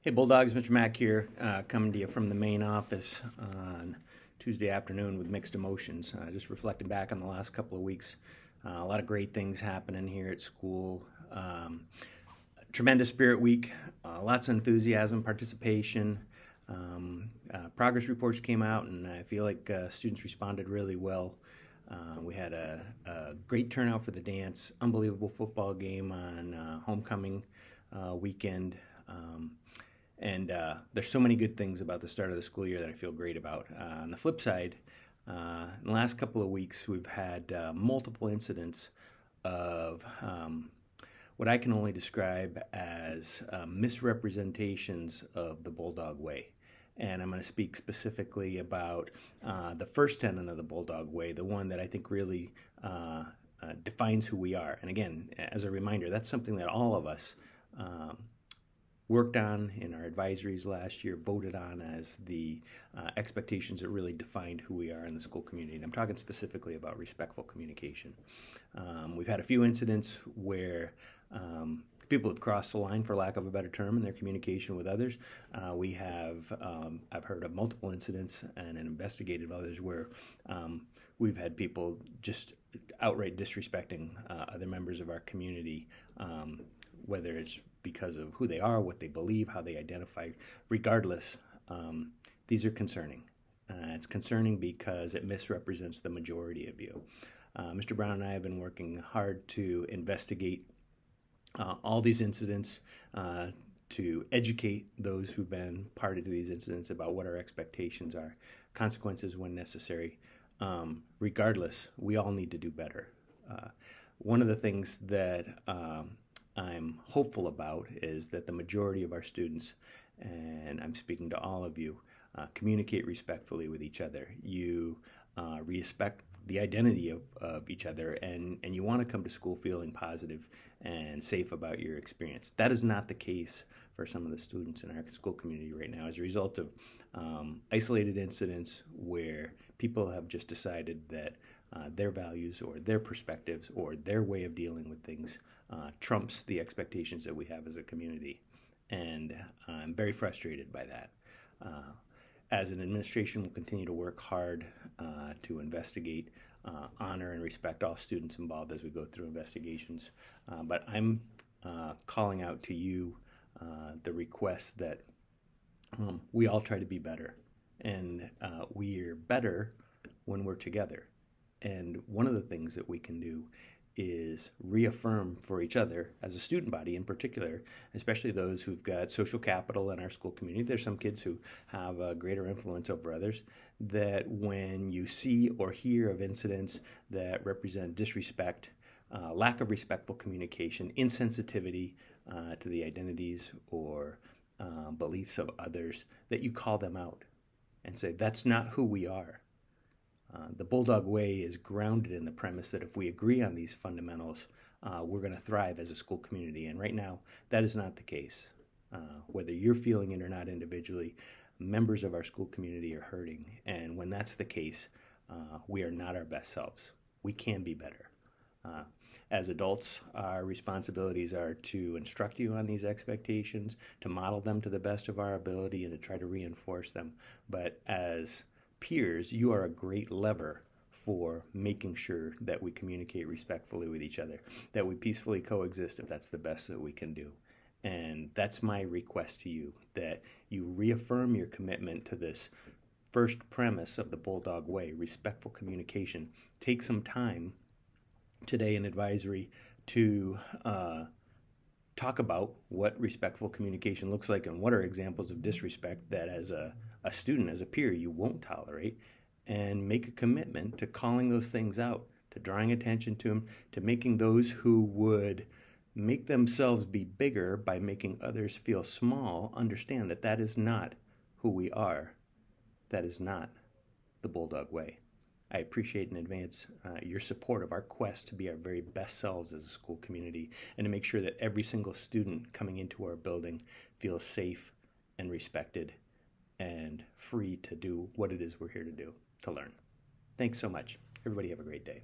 Hey Bulldogs, Mr. Mack here, coming to you from the main office on Tuesday afternoon with mixed emotions. Just reflecting back on the last couple of weeks. A lot of great things happening here at school. Tremendous Spirit Week, lots of enthusiasm, participation. Progress reports came out, and I feel like students responded really well. We had a great turnout for the dance, unbelievable football game on homecoming weekend. And there's so many good things about the start of the school year that I feel great about. On the flip side, in the last couple of weeks, we've had multiple incidents of what I can only describe as misrepresentations of the Bulldog Way. And I'm going to speak specifically about the first tenet of the Bulldog Way, the one that I think really defines who we are. And again, as a reminder, that's something that all of us worked on in our advisories last year, voted on as the expectations that really defined who we are in the school community. And I'm talking specifically about respectful communication. We've had a few incidents where people have crossed the line, for lack of a better term, in their communication with others. I've heard of multiple incidents and investigated others where we've had people just outright disrespecting other members of our community, whether it's because of who they are, what they believe, how they identify. Regardless, these are concerning. It's concerning because it misrepresents the majority of you. Mr. Brown and I have been working hard to investigate all these incidents, to educate those who've been part of these incidents about what our expectations are, consequences when necessary. Regardless, we all need to do better. One of the things that I'm hopeful about is that the majority of our students, and I'm speaking to all of you, communicate respectfully with each other. You respect the identity of each other, and you want to come to school feeling positive and safe about your experience. That is not the case for some of the students in our school community right now as a result of isolated incidents where people have just decided that their values or their perspectives or their way of dealing with things trumps the expectations that we have as a community. And I'm very frustrated by that. As an administration, we'll continue to work hard to investigate, honor, and respect all students involved as we go through investigations. But I'm calling out to you the request that we all try to be better. And we're better when we're together. And one of the things that we can do is reaffirm for each other as a student body in particular, especially those who've got social capital in our school community. There's some kids who have a greater influence over others, that when you see or hear of incidents that represent disrespect, lack of respectful communication, insensitivity to the identities or beliefs of others, that you call them out and say, that's not who we are. The Bulldog Way is grounded in the premise that if we agree on these fundamentals, we're going to thrive as a school community. And right now, that is not the case. Whether you're feeling it or not individually, members of our school community are hurting. And when that's the case, we are not our best selves. We can be better. As adults, our responsibilities are to instruct you on these expectations, to model them to the best of our ability, and to try to reinforce them. But as peers, you are a great lever for making sure that we communicate respectfully with each other, that we peacefully coexist if that's the best that we can do. And that's my request to you, that you reaffirm your commitment to this first premise of the Bulldog Way, respectful communication. Take some time today in advisory to talk about what respectful communication looks like and what are examples of disrespect that as a student, as a peer, you won't tolerate, and make a commitment to calling those things out, to drawing attention to them, to making those who would make themselves be bigger by making others feel small understand that that is not who we are. That is not the Bulldog Way. I appreciate in advance your support of our quest to be our very best selves as a school community and to make sure that every single student coming into our building feels safe and respected and free to do what it is we're here to do, to learn. Thanks so much. Everybody have a great day.